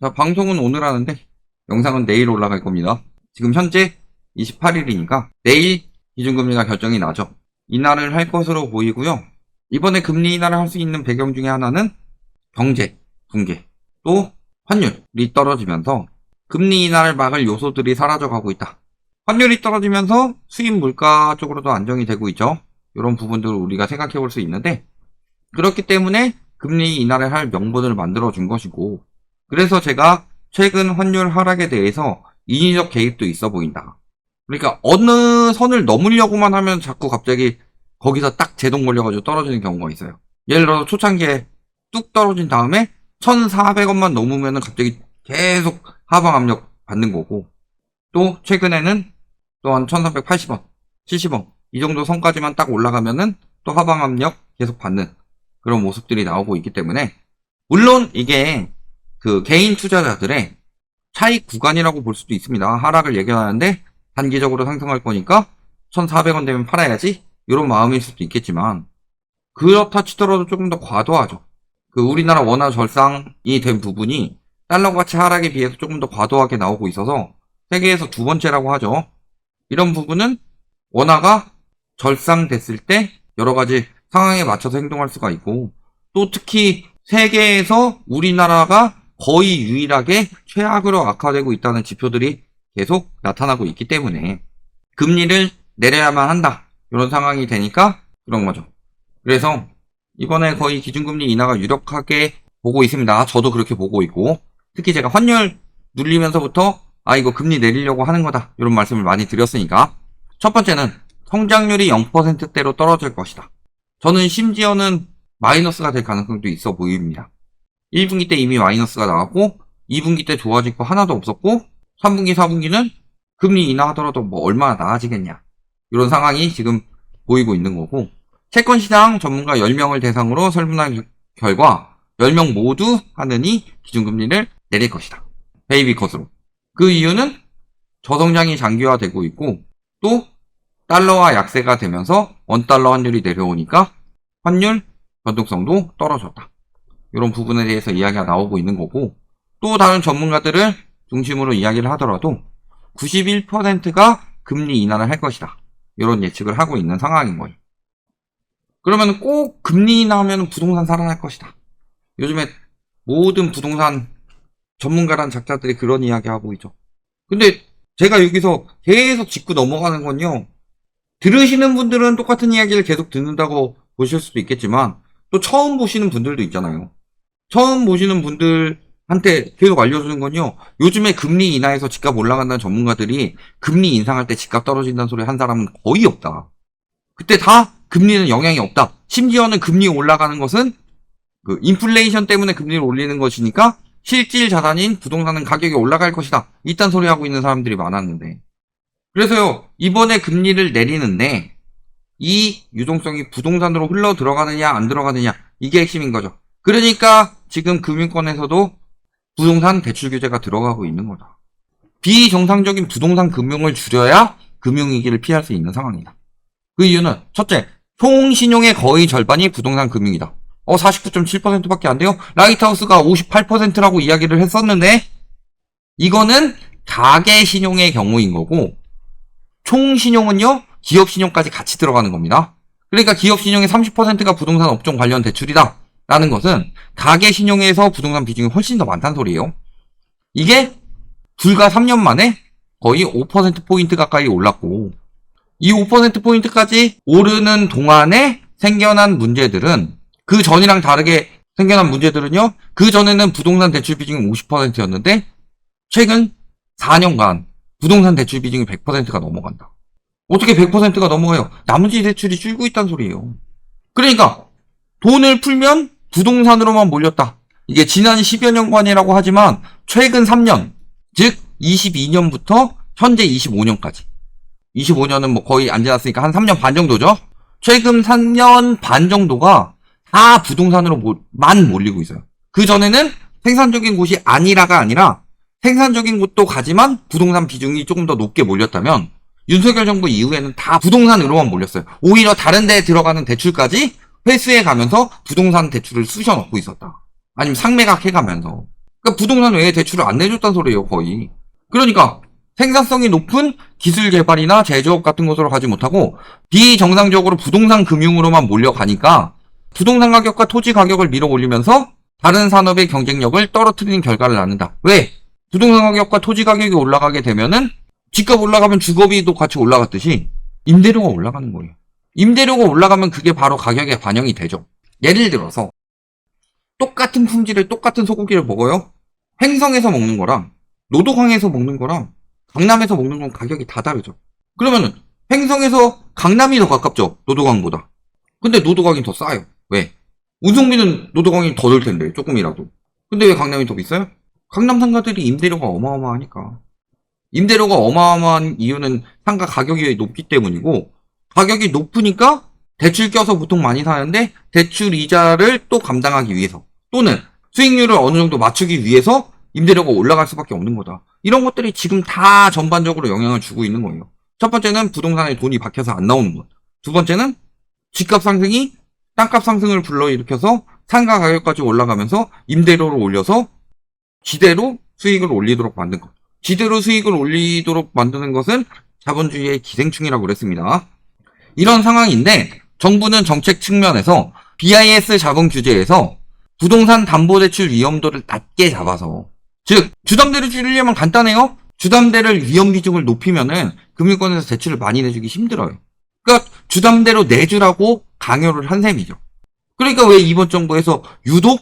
자, 방송은 오늘 하는데 영상은 내일 올라갈 겁니다. 지금 현재 28일이니까 내일 기준금리가 결정이 나죠. 인하를 할 것으로 보이고요. 이번에 금리 인하를 할 수 있는 배경 중에 하나는 경제, 붕괴, 또 환율이 떨어지면서 금리 인하를 막을 요소들이 사라져가고 있다. 환율이 떨어지면서 수입 물가 쪽으로도 안정이 되고 있죠. 이런 부분들을 우리가 생각해 볼 수 있는데, 그렇기 때문에 금리 인하를 할 명분을 만들어 준 것이고, 그래서 제가 최근 환율 하락에 대해서 인위적 개입도 있어 보인다. 그러니까 어느 선을 넘으려고만 하면 자꾸 갑자기 거기서 딱 제동 걸려가지고 떨어지는 경우가 있어요. 예를 들어서 초창기에 뚝 떨어진 다음에 1,400원만 넘으면 갑자기 계속 하방 압력 받는 거고, 또 최근에는 또한 1,380원, 70원 이 정도 선까지만 딱 올라가면은 또 하방 압력 계속 받는 그런 모습들이 나오고 있기 때문에, 물론 이게 그 개인 투자자들의 차익 구간이라고 볼 수도 있습니다. 하락을 예견하는데 단기적으로 상승할 거니까 1,400원 되면 팔아야지, 이런 마음일 수도 있겠지만, 그렇다 치더라도 조금 더 과도하죠. 그 우리나라 원화 절상이 된 부분이 달러 가치 하락에 비해서 조금 더 과도하게 나오고 있어서 세계에서 두 번째라고 하죠. 이런 부분은 원화가 절상됐을 때 여러 가지 상황에 맞춰서 행동할 수가 있고, 또 특히 세계에서 우리나라가 거의 유일하게 최악으로 악화되고 있다는 지표들이 계속 나타나고 있기 때문에 금리를 내려야만 한다, 이런 상황이 되니까 그런 거죠. 그래서 이번에 거의 기준금리 인하가 유력하게 보고 있습니다. 저도 그렇게 보고 있고, 특히 제가 환율 눌리면서부터 이거 금리 내리려고 하는 거다, 이런 말씀을 많이 드렸으니까. 첫 번째는 성장률이 0%대로 떨어질 것이다. 저는 심지어는 마이너스가 될 가능성도 있어 보입니다. 1분기 때 이미 마이너스가 나왔고, 2분기 때 좋아질 거 하나도 없었고, 3분기, 4분기는 금리 인하하더라도 뭐 얼마나 나아지겠냐, 이런 상황이 지금 보이고 있는 거고, 채권시장 전문가 10명을 대상으로 설문한 결과 10명 모두 하느니 기준금리를 내릴 것이다. 베이비 컷으로. 그 이유는 저성장이 장기화되고 있고, 또 달러화 약세가 되면서 원달러 환율이 내려오니까 환율 변동성도 떨어졌다, 이런 부분에 대해서 이야기가 나오고 있는 거고, 또 다른 전문가들을 중심으로 이야기를 하더라도 91%가 금리 인하를 할 것이다, 이런 예측을 하고 있는 상황인 거예요. 그러면 꼭 금리 인하하면 부동산 살아날 것이다. 요즘에 모든 부동산 전문가란 작자들이 그런 이야기 하고 있죠. 근데 제가 여기서 계속 짚고 넘어가는 건요, 들으시는 분들은 똑같은 이야기를 계속 듣는다고 보실 수도 있겠지만, 또 처음 보시는 분들도 있잖아요. 처음 보시는 분들한테 계속 알려주는 건요, 요즘에 금리 인하해서 집값 올라간다는 전문가들이 금리 인상할 때 집값 떨어진다는 소리 한 사람은 거의 없다. 그때 다 금리는 영향이 없다. 심지어는 금리 올라가는 것은 그 인플레이션 때문에 금리를 올리는 것이니까 실질 자산인 부동산은 가격이 올라갈 것이다, 이딴 소리 하고 있는 사람들이 많았는데, 그래서요, 이번에 금리를 내리는데 이 유동성이 부동산으로 흘러 들어가느냐 안 들어가느냐, 이게 핵심인 거죠. 그러니까 지금 금융권에서도 부동산 대출 규제가 들어가고 있는 거죠. 비정상적인 부동산 금융을 줄여야 금융위기를 피할 수 있는 상황이다. 그 이유는 첫째, 총신용의 거의 절반이 부동산 금융이다. 49.7%밖에 안 돼요? 라이트하우스가 58%라고 이야기를 했었는데, 이거는 가계 신용의 경우인 거고, 총신용은요, 기업 신용까지 같이 들어가는 겁니다. 그러니까 기업 신용의 30%가 부동산 업종 관련 대출이다 라는 것은 가계 신용에서 부동산 비중이 훨씬 더 많다는 소리예요. 이게 불과 3년 만에 거의 5%포인트 가까이 올랐고, 이 5%포인트까지 오르는 동안에 생겨난 문제들은, 그 전이랑 다르게 생겨난 문제들은요, 그 전에는 부동산 대출 비중이 50%였는데 최근 4년간 부동산 대출 비중이 100%가 넘어간다. 어떻게 100%가 넘어가요? 나머지 대출이 줄고 있다는 소리예요. 그러니까 돈을 풀면 부동산으로만 몰렸다. 이게 지난 10여 년간이라고 하지만 최근 3년, 즉 22년부터 현재 25년까지, 25년은 뭐 거의 안 지났으니까 한 3년 반 정도죠. 최근 3년 반 정도가 다 부동산으로만 몰리고 있어요. 그 전에는 생산적인 곳이 아니라가 아니라 생산적인 곳도 가지만 부동산 비중이 조금 더 높게 몰렸다면, 윤석열 정부 이후에는 다 부동산으로만 몰렸어요. 오히려 다른 데에 들어가는 대출까지 회수해 가면서 부동산 대출을 쑤셔 넣고 있었다. 아니면 상매각 해가면서. 그러니까 부동산 외에 대출을 안 내줬단 소리예요, 거의. 그러니까 생산성이 높은 기술 개발이나 제조업 같은 곳으로 가지 못하고 비정상적으로 부동산 금융으로만 몰려가니까 부동산 가격과 토지 가격을 밀어 올리면서 다른 산업의 경쟁력을 떨어뜨리는 결과를 낳는다. 왜? 부동산 가격과 토지 가격이 올라가게 되면은 집값 올라가면 주거비도 같이 올라갔듯이 임대료가 올라가는 거예요. 임대료가 올라가면 그게 바로 가격에 반영이 되죠. 예를 들어서 똑같은 품질의 똑같은 소고기를 먹어요. 횡성에서 먹는 거랑 노도강에서 먹는 거랑 강남에서 먹는 건 가격이 다 다르죠. 그러면은 횡성에서 강남이 더 가깝죠. 노도강보다. 근데 노도강이 더 싸요. 왜? 운송비는 노도강이 더 들 텐데 조금이라도. 근데 왜 강남이 더 비싸요? 강남 상가들이 임대료가 어마어마하니까. 임대료가 어마어마한 이유는 상가 가격이 높기 때문이고, 가격이 높으니까 대출 껴서 보통 많이 사는데 대출 이자를 또 감당하기 위해서 또는 수익률을 어느 정도 맞추기 위해서 임대료가 올라갈 수밖에 없는 거다. 이런 것들이 지금 다 전반적으로 영향을 주고 있는 거예요. 첫 번째는 부동산에 돈이 박혀서 안 나오는 것. 두 번째는 집값 상승이 땅값 상승을 불러일으켜서 상가 가격까지 올라가면서 임대료를 올려서 지대로 수익을 올리도록 만든 것. 지대로 수익을 올리도록 만드는 것은 자본주의의 기생충이라고 그랬습니다. 이런 상황인데 정부는 정책 측면에서 BIS 자본 규제에서 부동산 담보대출 위험도를 낮게 잡아서, 즉 주담대를 줄이려면 간단해요. 주담대를 위험 비중을 높이면은 금융권에서 대출을 많이 내주기 힘들어요. 그러니까 주담대로 내주라고 강요를 한 셈이죠. 그러니까 왜 이번 정부에서 유독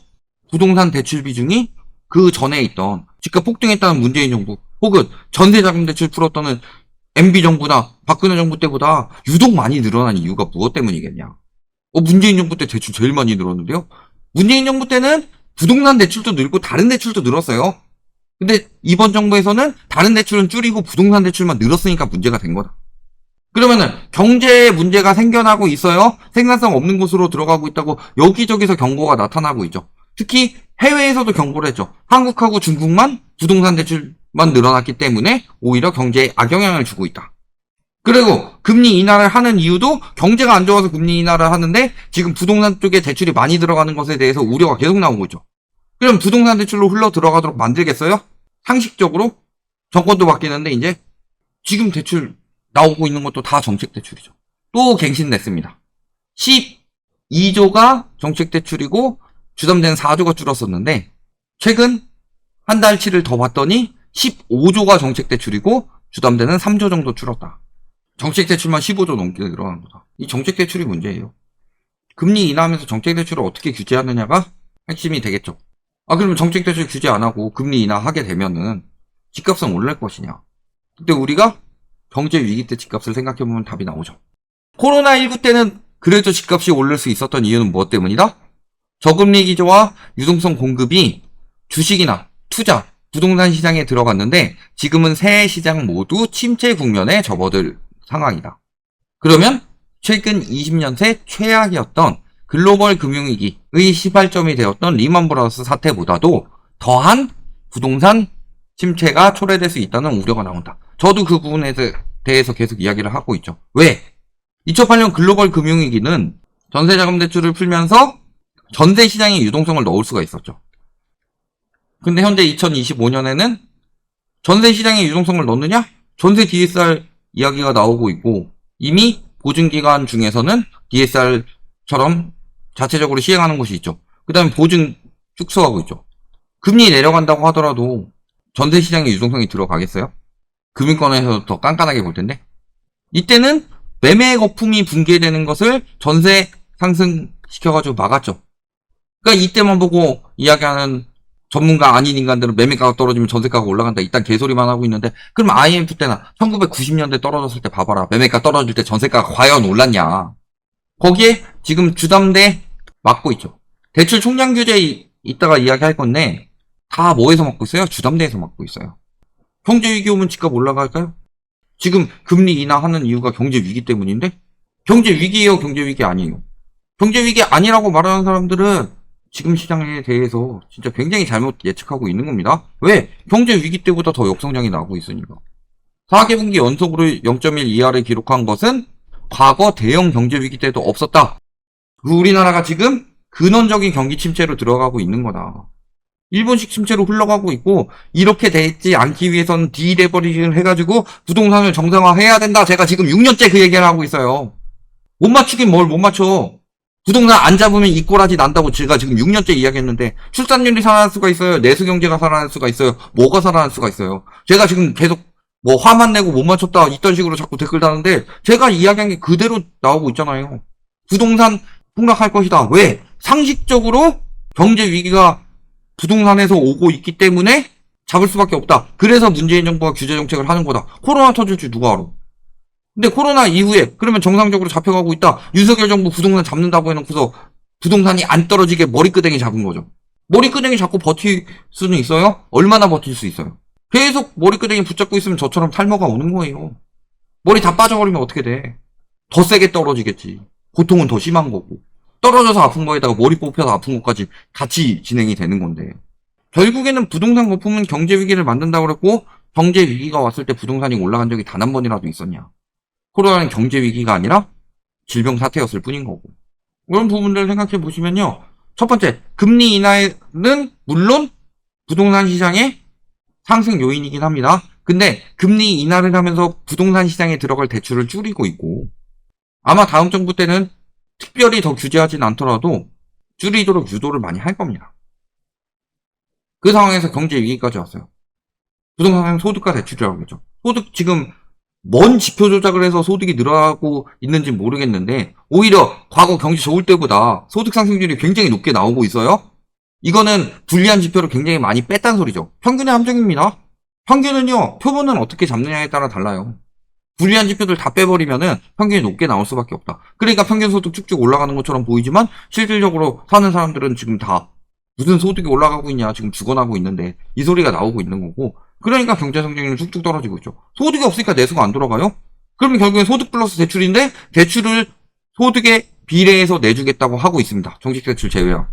부동산 대출 비중이 그 전에 있던 집값 폭등했다는 문재인 정부 혹은 전세자금 대출 풀었다는 MB 정부나 박근혜 정부 때보다 유독 많이 늘어난 이유가 무엇 때문이겠냐? 문재인 정부 때 대출 제일 많이 늘었는데요. 문재인 정부 때는 부동산 대출도 늘고 다른 대출도 늘었어요. 근데 이번 정부에서는 다른 대출은 줄이고 부동산 대출만 늘었으니까 문제가 된 거다. 그러면은 경제에 문제가 생겨나고 있어요. 생산성 없는 곳으로 들어가고 있다고 여기저기서 경고가 나타나고 있죠. 특히 해외에서도 경고를 했죠. 한국하고 중국만 부동산 대출만 늘어났기 때문에 오히려 경제에 악영향을 주고 있다. 그리고 금리 인하를 하는 이유도 경제가 안 좋아서 금리 인하를 하는데 지금 부동산 쪽에 대출이 많이 들어가는 것에 대해서 우려가 계속 나오고 있죠. 그럼 부동산 대출로 흘러 들어가도록 만들겠어요? 상식적으로 정권도 바뀌는데 이제 지금 대출 나오고 있는 것도 다 정책 대출이죠. 또 갱신됐습니다. 12조가 정책 대출이고 주담대는 4조가 줄었었는데 최근 한 달치를 더 봤더니 15조가 정책 대출이고 주담대는 3조 정도 줄었다. 정책 대출만 15조 넘게 늘어난 거다. 이 정책 대출이 문제예요. 금리 인하하면서 정책 대출을 어떻게 규제하느냐가 핵심이 되겠죠. 그러면 정책 대출 규제 안 하고 금리 인하하게 되면은 집값은 오를 것이냐? 그때 우리가 경제 위기 때 집값을 생각해보면 답이 나오죠. 코로나19 때는 그래도 집값이 오를 수 있었던 이유는 무엇 때문이다? 저금리 기조와 유동성 공급이 주식이나 투자, 부동산 시장에 들어갔는데 지금은 세 시장 모두 침체 국면에 접어들 상황이다. 그러면 최근 20년 새 최악이었던 글로벌 금융위기의 시발점이 되었던 리먼 브라더스 사태보다도 더한 부동산 침체가 초래될 수 있다는 우려가 나온다. 저도 그 부분에 대해서 계속 이야기를 하고 있죠. 왜? 2008년 글로벌 금융위기는 전세자금 대출을 풀면서 전세 시장에 유동성을 넣을 수가 있었죠. 근데 현재 2025년에는 전세 시장에 유동성을 넣느냐? 전세 DSR 이야기가 나오고 있고 이미 보증기관 중에서는 DSR처럼 자체적으로 시행하는 곳이 있죠. 그 다음에 보증 축소하고 있죠. 금리 내려간다고 하더라도 전세 시장에 유동성이 들어가겠어요? 금융권에서 더 깐깐하게 볼 텐데 이때는 매매 거품이 붕괴되는 것을 전세 상승시켜가지고 막았죠. 그러니까 이때만 보고 이야기하는 전문가 아닌 인간들은 매매가가 떨어지면 전세가가 올라간다. 이딴 개소리만 하고 있는데 그럼 IMF 때나 1990년대 떨어졌을 때 봐봐라. 매매가 떨어질 때 전세가가 과연 올랐냐. 거기에 지금 주담대 막고 있죠. 대출 총량 규제 이따가 이야기할 건데 다 뭐에서 막고 있어요? 주담대에서 막고 있어요. 경제 위기 오면 집값 올라갈까요? 지금 금리 인하하는 이유가 경제 위기 때문인데 경제 위기예요, 경제 위기 아니에요. 경제 위기 아니라고 말하는 사람들은 지금 시장에 대해서 진짜 굉장히 잘못 예측하고 있는 겁니다. 왜? 경제 위기 때보다 더 역성장이 나오고 있으니까. 4개분기 연속으로 0.1 이하를 기록한 것은 과거 대형 경제 위기 때도 없었다. 우리나라가 지금 근원적인 경기 침체로 들어가고 있는 거다. 일본식 침체로 흘러가고 있고, 이렇게 되지 않기 위해서는 디레버리징을 해가지고 부동산을 정상화해야 된다. 제가 지금 6년째 그 얘기를 하고 있어요. 못 맞추긴 뭘 못 맞춰. 부동산 안 잡으면 이 꼬라지 난다고 제가 지금 6년째 이야기했는데, 출산율이 살아날 수가 있어요. 내수 경제가 살아날 수가 있어요. 뭐가 살아날 수가 있어요. 제가 지금 계속 뭐 화만 내고 못 맞췄다 이딴 식으로 자꾸 댓글 다는데, 제가 이야기한 게 그대로 나오고 있잖아요. 부동산 폭락할 것이다. 왜? 상식적으로 경제 위기가 부동산에서 오고 있기 때문에 잡을 수밖에 없다. 그래서 문재인 정부가 규제 정책을 하는 거다. 코로나 터질 줄 누가 알아? 근데 코로나 이후에 그러면 정상적으로 잡혀가고 있다. 윤석열 정부 부동산 잡는다고 해놓고서 부동산이 안 떨어지게 머리끄댕이 잡은 거죠. 머리끄댕이 잡고 버틸 수는 있어요? 얼마나 버틸 수 있어요? 계속 머리끄댕이 붙잡고 있으면 저처럼 탈모가 오는 거예요. 머리 다 빠져버리면 어떻게 돼? 더 세게 떨어지겠지. 고통은 더 심한 거고. 떨어져서 아픈 거에다가 머리 뽑혀서 아픈 것까지 같이 진행이 되는 건데. 결국에는 부동산 거품은 경제 위기를 만든다고 그랬고, 경제 위기가 왔을 때 부동산이 올라간 적이 단 한 번이라도 있었냐? 코로나는 경제 위기가 아니라 질병 사태였을 뿐인 거고. 그런 부분들을 생각해 보시면요. 첫 번째, 금리 인하는 물론 부동산 시장의 상승 요인이긴 합니다. 근데 금리 인하를 하면서 부동산 시장에 들어갈 대출을 줄이고 있고, 아마 다음 정부 때는 특별히 더 규제하진 않더라도 줄이도록 유도를 많이 할 겁니다. 그 상황에서 경제 위기까지 왔어요. 부동산 소득과 대출이라고 그러죠. 소득 지금 뭔 지표 조작을 해서 소득이 늘어나고 있는지 모르겠는데, 오히려 과거 경제 좋을 때보다 소득 상승률이 굉장히 높게 나오고 있어요. 이거는 불리한 지표를 굉장히 많이 뺐다는 소리죠. 평균의 함정입니다. 평균은요, 표본은 어떻게 잡느냐에 따라 달라요. 불리한 지표들 다 빼버리면은 평균이 높게 나올 수밖에 없다. 그러니까 평균 소득 쭉쭉 올라가는 것처럼 보이지만 실질적으로 사는 사람들은 지금 다 무슨 소득이 올라가고 있냐, 지금 죽어나고 있는데 이 소리가 나오고 있는 거고, 그러니까 경제 성장률이 쭉쭉 떨어지고 있죠. 소득이 없으니까 내수가 안 돌아가요? 그러면 결국엔 소득 플러스 대출인데, 대출을 소득에 비례해서 내주겠다고 하고 있습니다. 정책 대출 제외한.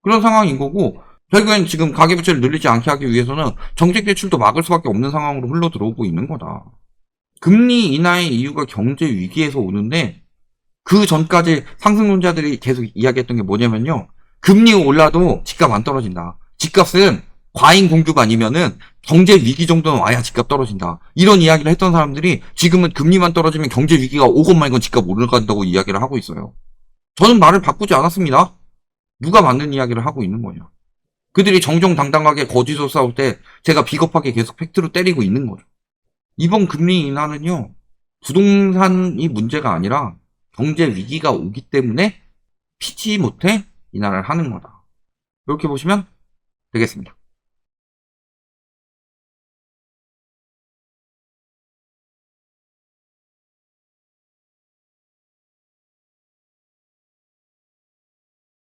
그런 상황인 거고, 결국엔 지금 가계부채를 늘리지 않게 하기 위해서는 정책 대출도 막을 수밖에 없는 상황으로 흘러 들어오고 있는 거다. 금리 인하의 이유가 경제 위기에서 오는데, 그 전까지 상승론자들이 계속 이야기했던 게 뭐냐면요. 금리 올라도 집값 안 떨어진다. 집값은 과잉 공급가 아니면은 경제 위기 정도는 와야 집값 떨어진다. 이런 이야기를 했던 사람들이 지금은 금리만 떨어지면 경제 위기가 오건 말건 집값 올라간다고 이야기를 하고 있어요. 저는 말을 바꾸지 않았습니다. 누가 맞는 이야기를 하고 있는 거냐. 그들이 정정당당하게 거짓으로 싸울 때 제가 비겁하게 계속 팩트로 때리고 있는 거죠. 이번 금리 인하는요, 부동산이 문제가 아니라 경제 위기가 오기 때문에 피치 못해 인하를 하는 거다. 이렇게 보시면 되겠습니다.